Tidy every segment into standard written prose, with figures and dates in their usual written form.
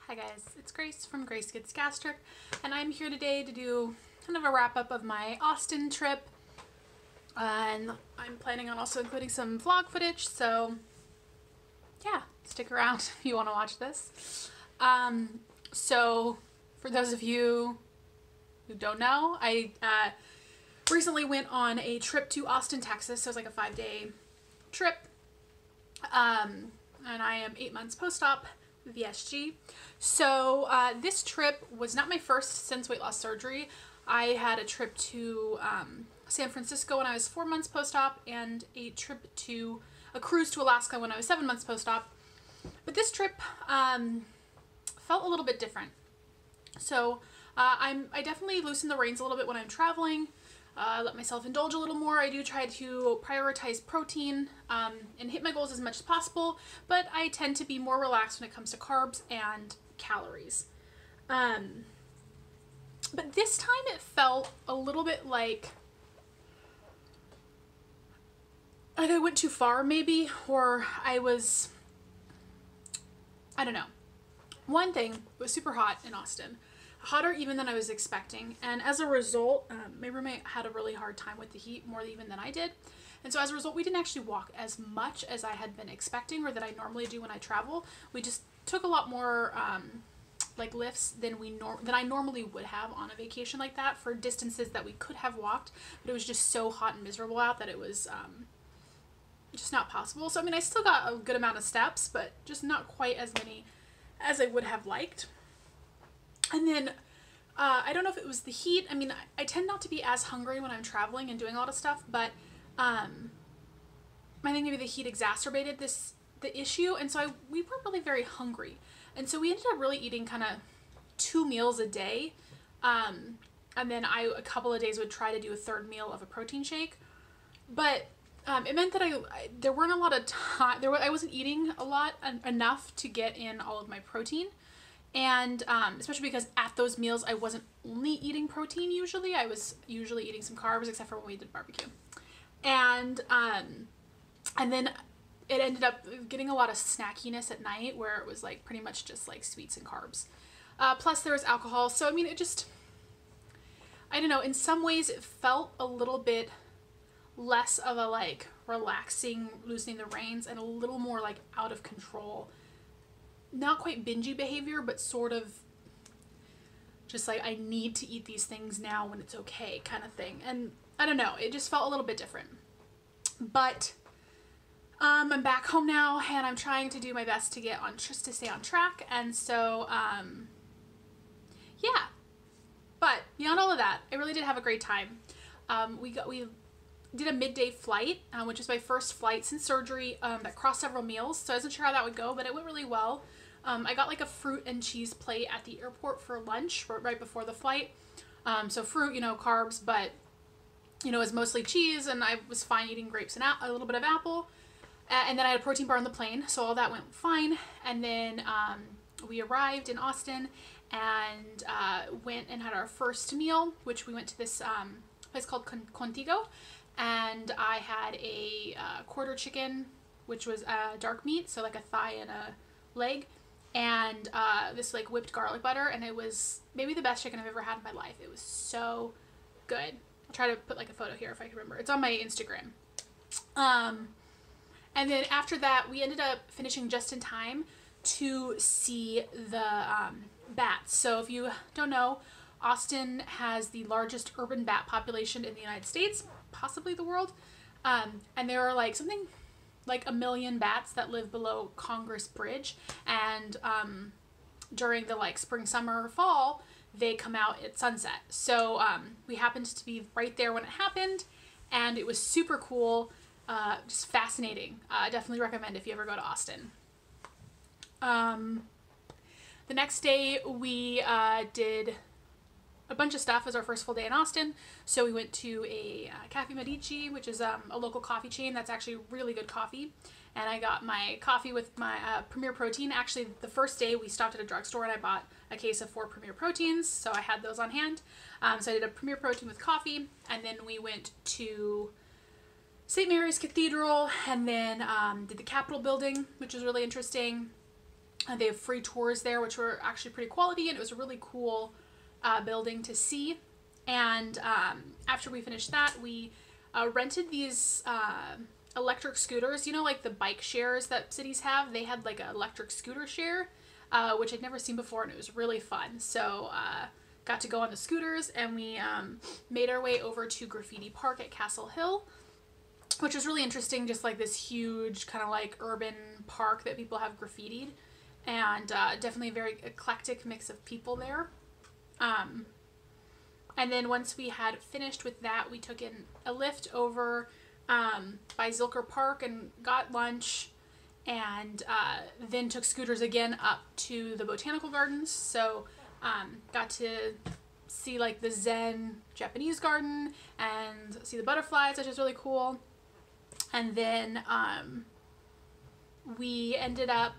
Hi guys, it's Grace from Grace Gets Gastric, and I'm here today to do kind of a wrap up of my Austin trip, and I'm planning on also including some vlog footage, so yeah, stick around if you want to watch this. So for those of you who don't know, I recently went on a trip to Austin, Texas, so it was like a 5-day trip, and I am 8 months post-op VSG. So this trip was not my first since weight loss surgery. I had a trip to San Francisco when I was 4 months post-op, and a cruise to Alaska when I was 7 months post-op. But this trip felt a little bit different. So I definitely loosen the reins a little bit when I'm traveling. Let myself indulge a little more. I do try to prioritize protein and hit my goals as much as possible, but I tend to be more relaxed when it comes to carbs and calories. But this time it felt a little bit like I went too far maybe, or I don't know. One thing, it was super hot in Austin. Hotter even than I was expecting, and as a result my roommate had a really hard time with the heat, more even than I did, and so as a result we didn't actually walk as much as I had been expecting, or that I normally do when I travel. We just took a lot more like lifts than I normally would have on a vacation like that, for distances that we could have walked, but it was just so hot and miserable out that it was just not possible. So I mean, I still got a good amount of steps, but just not quite as many as I would have liked. And then, I don't know if it was the heat. I mean, I tend not to be as hungry when I'm traveling and doing a lot of stuff, but I think maybe the heat exacerbated the issue, and so we weren't really very hungry. And so we ended up really eating kind of 2 meals a day, and then a couple of days would try to do a third meal of a protein shake. But it meant that there weren't a lot of time, I wasn't eating a lot, enough to get in all of my protein. And especially because at those meals I wasn't only eating protein usually. I was usually eating some carbs, except for when we did barbecue. And then it ended up getting a lot of snackiness at night, where it was like pretty much just like sweets and carbs. Plus there was alcohol. So I mean, I don't know, in some ways it felt a little bit less of a like relaxing, loosening the reins, and a little more like out of control. Not quite bingey behavior, but sort of just like, I need to eat these things now when it's okay kind of thing. And I don't know, it just felt a little bit different. But I'm back home now, and I'm trying to do my best to to stay on track. And so yeah, but beyond all of that, I really did have a great time. We did a midday flight, which is my first flight since surgery, that crossed several meals, so I wasn't sure how that would go, but it went really well. I got like a fruit and cheese plate at the airport for lunch right before the flight. So fruit, you know, carbs, but you know, it was mostly cheese, and I was fine eating grapes and a little bit of apple. And then I had a protein bar on the plane, so all that went fine. And then we arrived in Austin and went and had our first meal, which we went to this place called Contigo. And I had a quarter chicken, which was dark meat, so like a thigh and a leg, and this like whipped garlic butter, and it was maybe the best chicken I've ever had in my life. It was so good. I'll try to put like a photo here if I can remember. It's on my Instagram. And then after that, we ended up finishing just in time to see the bats. So if you don't know, Austin has the largest urban bat population in the United States, possibly the world, and there are like something like 1 million bats that live below Congress Bridge, and during the like spring, summer, fall, they come out at sunset. So we happened to be right there when it happened, and it was super cool, just fascinating. Definitely recommend if you ever go to Austin. The next day we did a bunch of stuff as our first full day in Austin. So we went to a Cafe Medici, which is a local coffee chain that's actually really good coffee. And I got my coffee with my Premier Protein. Actually, the first day we stopped at a drugstore and I bought a case of 4 Premier Proteins, so I had those on hand. So I did a Premier Protein with coffee, and then we went to St. Mary's Cathedral, and then did the Capitol building, which was really interesting. They have free tours there, which were actually pretty quality, and it was a really cool building to see. And after we finished that, we rented these electric scooters, you know, like the bike shares that cities have. They had like an electric scooter share, which I'd never seen before, and it was really fun. So got to go on the scooters, and we made our way over to Graffiti Park at Castle Hill, which was really interesting. Just like this huge kind of like urban park that people have graffitied, and definitely a very eclectic mix of people there. And then once we had finished with that, we took in a lift over by Zilker Park and got lunch, and then took scooters again up to the botanical gardens. So got to see like the Zen Japanese garden and see the butterflies, which is really cool. And then we ended up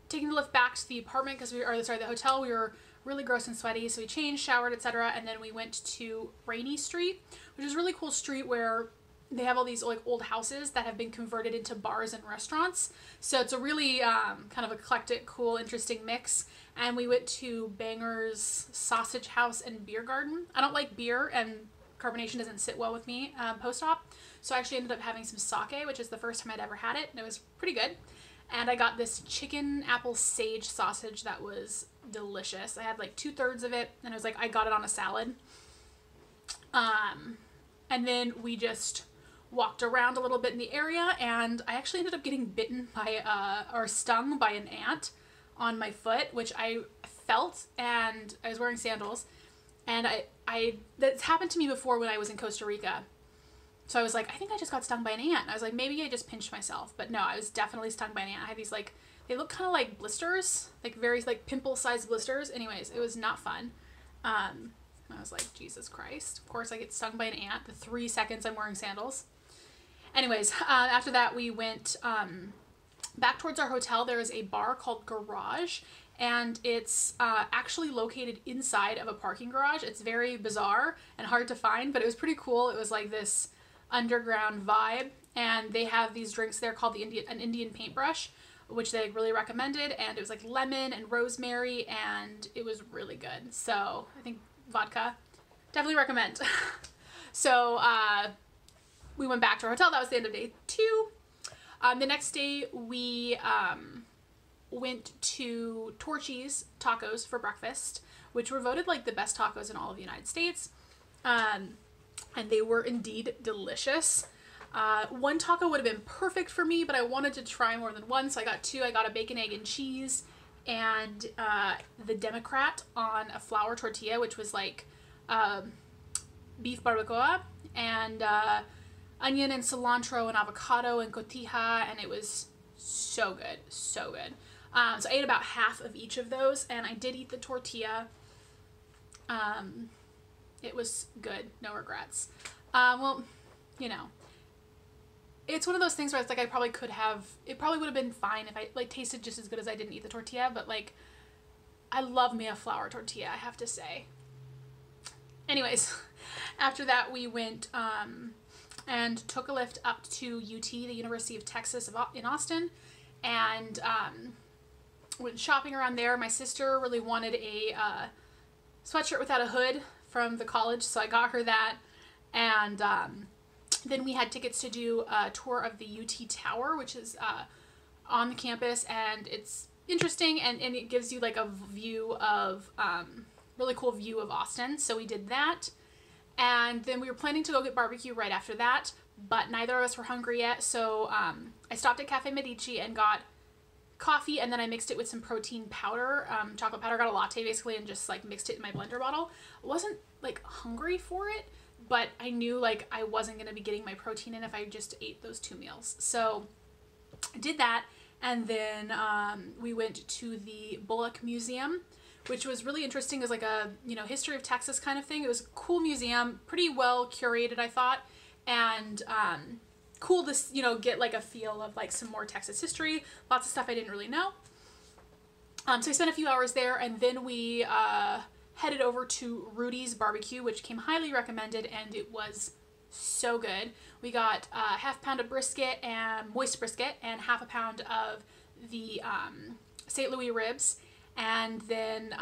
taking the lift back to the apartment because the hotel. We were really gross and sweaty, so we changed, showered, etc. And then we went to Rainy Street, which is a really cool street where they have all these like old houses that have been converted into bars and restaurants. So it's a really kind of eclectic, cool, interesting mix. And we went to Banger's Sausage House and Beer Garden. I don't like beer, and carbonation doesn't sit well with me post-op. So I actually ended up having some sake, which is the first time I'd ever had it, and it was pretty good. And I got this chicken apple sage sausage that was delicious. I had like 2/3 of it, and I was like, I got it on a salad. And then we just walked around a little bit in the area, and I actually ended up getting bitten by, or stung by an ant on my foot, which I felt, and I was wearing sandals, and that's happened to me before when I was in Costa Rica. So I was like, I think I just got stung by an ant. And I was like, maybe I just pinched myself, but no, I was definitely stung by an ant. I had these like, they look kind of like blisters, like very like pimple-sized blisters. Anyways, it was not fun. I was like, Jesus Christ. Of course I get stung by an ant the 3 seconds I'm wearing sandals. Anyways, after that we went back towards our hotel. There is a bar called Garage, and it's actually located inside of a parking garage. It's very bizarre and hard to find, but it was pretty cool. It was like this underground vibe, and they have these drinks there called an Indian paintbrush, which they really recommended, and it was like lemon and rosemary, and it was really good. So I think vodka, definitely recommend. So we went back to our hotel. That was the end of day 2. The next day we went to Torchy's Tacos for breakfast, which were voted like the best tacos in all of the United States. And they were indeed delicious. One taco would have been perfect for me, but I wanted to try more than one, so I got 2. I got a bacon, egg, and cheese, and the Democrat on a flour tortilla, which was like beef barbacoa, and onion and cilantro and avocado and cotija, and it was so good, so good. So I ate about half of each of those, and I did eat the tortilla. It was good, no regrets. Well, you know, it's one of those things where it's like I probably could have, it probably would have been fine if I like tasted just as good as I didn't eat the tortilla, but like I love me a flour tortilla, I have to say. Anyways, after that we went and took a lift up to UT, the University of Texas in Austin, and went shopping around there. My sister really wanted a sweatshirt without a hood from the college, so I got her that. And then we had tickets to do a tour of the UT Tower, which is on the campus, and it's interesting, and it gives you like a view of, really cool view of Austin. So we did that, and then we were planning to go get barbecue right after that, but neither of us were hungry yet, so I stopped at Cafe Medici and got coffee, and then I mixed it with some protein powder, chocolate powder. Got a latte basically and just like mixed it in my blender bottle. I wasn't like hungry for it, but I knew like I wasn't going to be getting my protein in if I just ate those 2 meals. So I did that, and then we went to the Bullock Museum, which was really interesting. It was like a, you know, history of Texas kind of thing. It was a cool museum, pretty well curated, I thought, and cool to, you know, get like a feel of like some more Texas history. Lots of stuff I didn't really know. So I spent a few hours there, and then we headed over to Rudy's Barbecue, which came highly recommended, and it was so good. We got half a pound of brisket and moist brisket, and half a pound of the St. Louis ribs. And then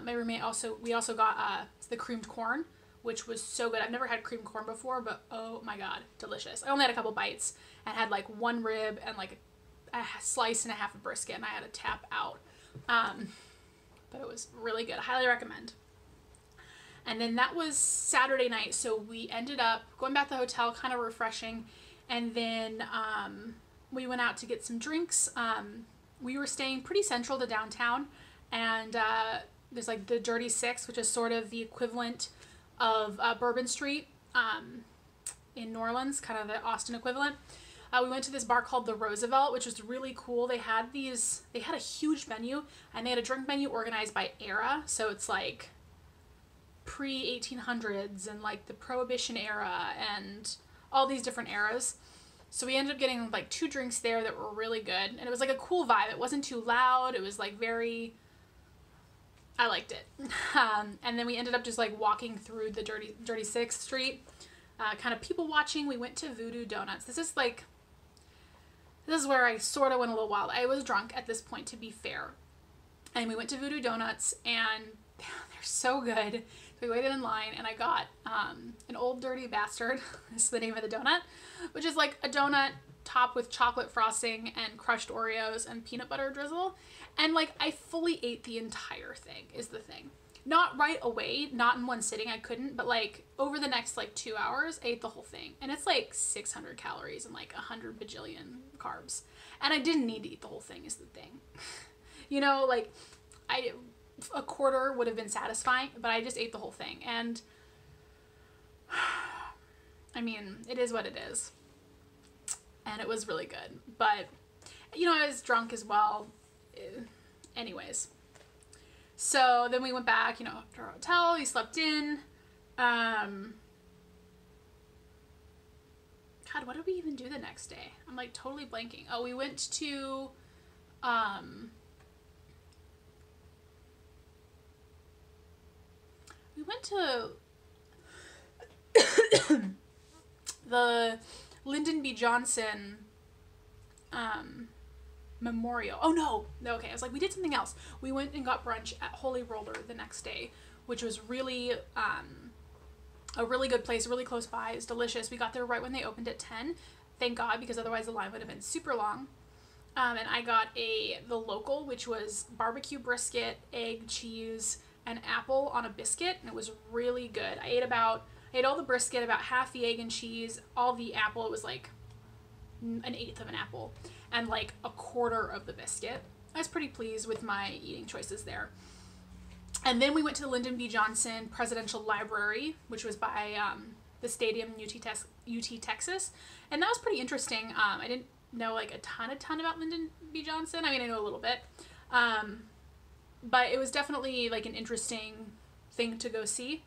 my roommate we also got the creamed corn, which was so good. I've never had creamed corn before, but oh my God, delicious. I only had a couple bites and had like one rib and like a slice and a half of brisket, and I had to tap out. But it was really good. I highly recommend. And then that was Saturday night, so we ended up going back to the hotel, kind of refreshing, and then we went out to get some drinks. We were staying pretty central to downtown, and there's like the Dirty Six, which is sort of the equivalent of Bourbon Street in New Orleans, kind of the Austin equivalent. We went to this bar called the Roosevelt, which was really cool. They had a huge menu, and they had a drink menu organized by era, so it's like pre-1800s and like the Prohibition era and all these different eras. So we ended up getting like 2 drinks there that were really good, and it was like a cool vibe. It wasn't too loud. It was like I liked it. And then we ended up just like walking through the Dirty Sixth Street, kind of people watching. We went to Voodoo Donuts. This is where I sort of went a little wild. I was drunk at this point, to be fair. And we went to Voodoo Donuts, and they're so good. So we waited in line, and I got an Old Dirty Bastard, is the name of the donut, which is like a donut topped with chocolate frosting and crushed Oreos and peanut butter drizzle. And like I fully ate the entire thing, is the thing. Not right away, not in one sitting, I couldn't, but like over the next like 2 hours, I ate the whole thing. And it's like 600 calories and like 100 bajillion carbs. And I didn't need to eat the whole thing, is the thing. You know, like a quarter would have been satisfying, but I just ate the whole thing. And I mean, it is what it is. And it was really good. But, you know, I was drunk as well. Anyways. So then we went back, you know, to our hotel. We slept in. God, what did we even do the next day? I'm like totally blanking. Oh, we went to the Lyndon B. Johnson memorial. Oh no, okay, I was like, we did something else. We went and got brunch at Holy Roller the next day, which was really a really good place, really close by. It's delicious. We got there right when they opened at 10, thank God, because otherwise the line would have been super long. And I got the local, which was barbecue brisket, egg, cheese, and apple on a biscuit, and it was really good. I ate all the brisket, about half the egg and cheese, all the apple. It was like an eighth of an apple, and like a quarter of the biscuit. I was pretty pleased with my eating choices there. And then we went to the Lyndon B. Johnson Presidential Library, which was by the stadium in UT Texas, and that was pretty interesting. I didn't know like a ton about Lyndon B. Johnson. I mean, I know a little bit, but it was definitely like an interesting thing to go see.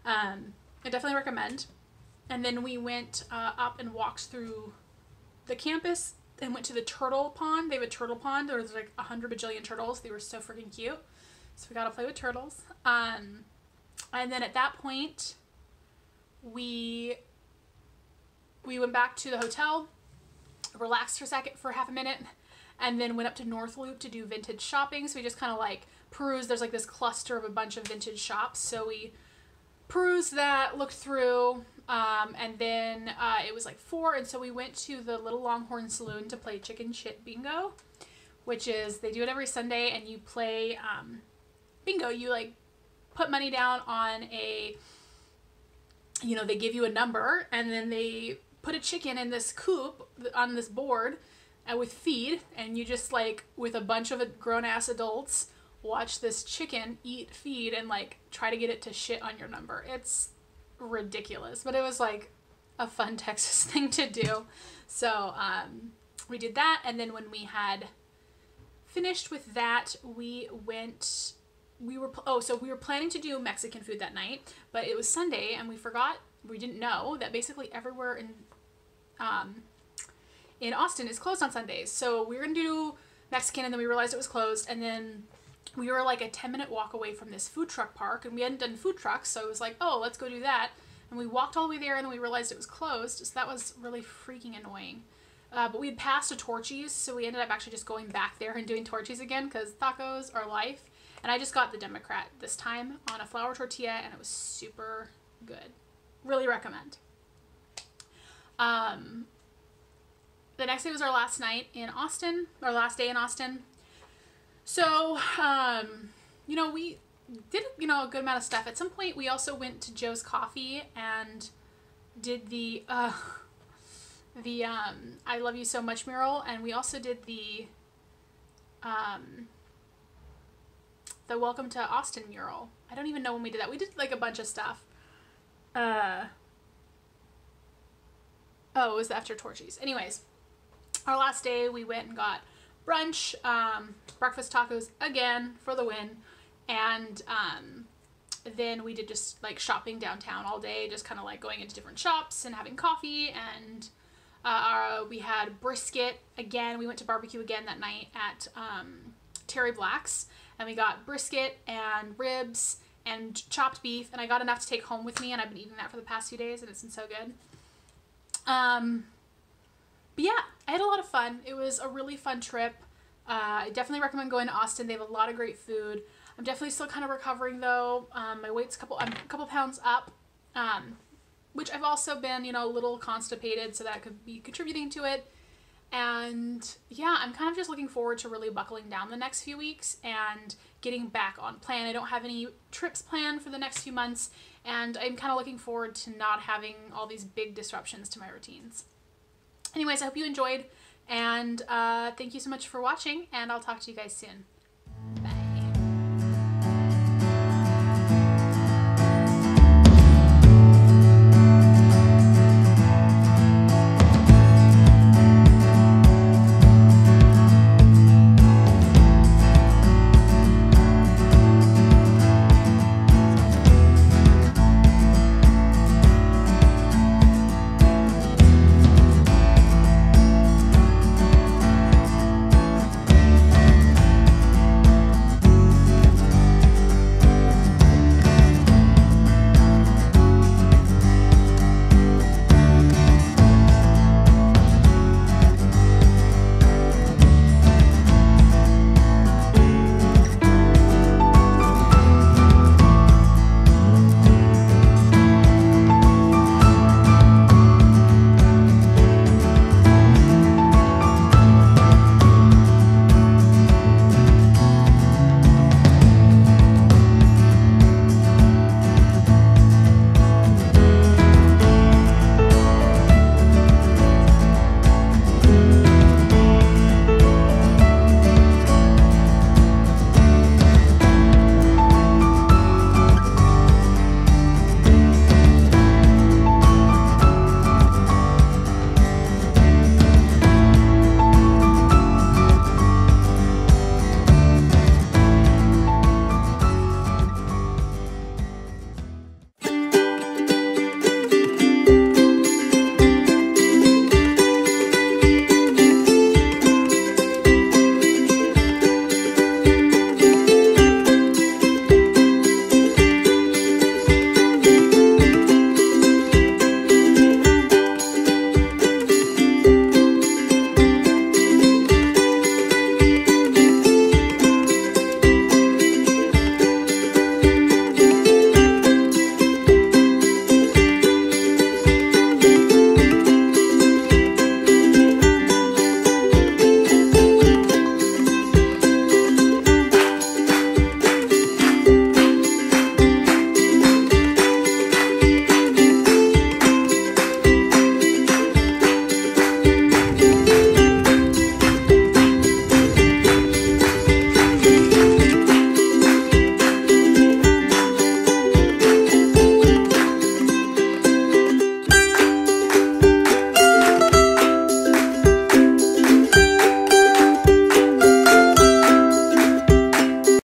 I definitely recommend. And then we went up and walked through the campus and went to the turtle pond. They have a turtle pond. There was like 100 bajillion turtles. They were so freaking cute. So we got to play with turtles. And then at that point, we went back to the hotel, relaxed for half a minute, and then went up to North Loop to do vintage shopping. So we just kind of like perused. There's like this cluster of a bunch of vintage shops. So we perused that, looked through, and then it was like 4, and so we went to the Little Longhorn Saloon to play Chicken Shit Bingo, which is, they do it every Sunday, and you play bingo. You like put money down on they give you a number, and then they put a chicken in this coop on this board with feed, and you just like, with a bunch of grown-ass adults, watch this chicken eat feed and like try to get it to shit on your number. It's ridiculous, but it was like a fun Texas thing to do. So we did that, and then when we had finished with that, we were planning to do Mexican food that night, but it was Sunday, and we didn't know that basically everywhere in Austin is closed on Sundays. So we were gonna do Mexican, and then we realized it was closed, and then we were like a 10-minute walk away from this food truck park, and we hadn't done food trucks, so it was like, oh, let's go do that. And we walked all the way there, and then we realized it was closed, so that was really freaking annoying. But we had passed a Torchy's, so we ended up actually just going back there and doing Torchy's again because tacos are life. And I just got the Democrat this time on a flour tortilla, and it was super good. Really recommend. The next day was our last night in Austin, our last day in Austin. So, you know, we did, you know, a good amount of stuff. At some point, we also went to Joe's Coffee and did the I Love You So Much mural, and we also did the Welcome to Austin mural. I don't even know when we did that. We did like a bunch of stuff. Oh, it was after Torchy's. Anyways, our last day we went and got brunch, breakfast tacos again for the win, and then we did just like shopping downtown all day, just kind of like going into different shops and having coffee, and we had brisket again. We went to barbecue again that night at Terry Black's, and we got brisket and ribs and chopped beef, and I got enough to take home with me, and I've been eating that for the past few days, and it's been so good. But yeah, I had a lot of fun. It was a really fun trip. I definitely recommend going to Austin. They have a lot of great food. I'm definitely still kind of recovering though. My weight's I'm a couple pounds up, which I've also been, you know, a little constipated, so that could be contributing to it. And yeah, I'm kind of just looking forward to really buckling down the next few weeks and getting back on plan. I don't have any trips planned for the next few months, and I'm kind of looking forward to not having all these big disruptions to my routines. Anyways, I hope you enjoyed, and thank you so much for watching, and I'll talk to you guys soon.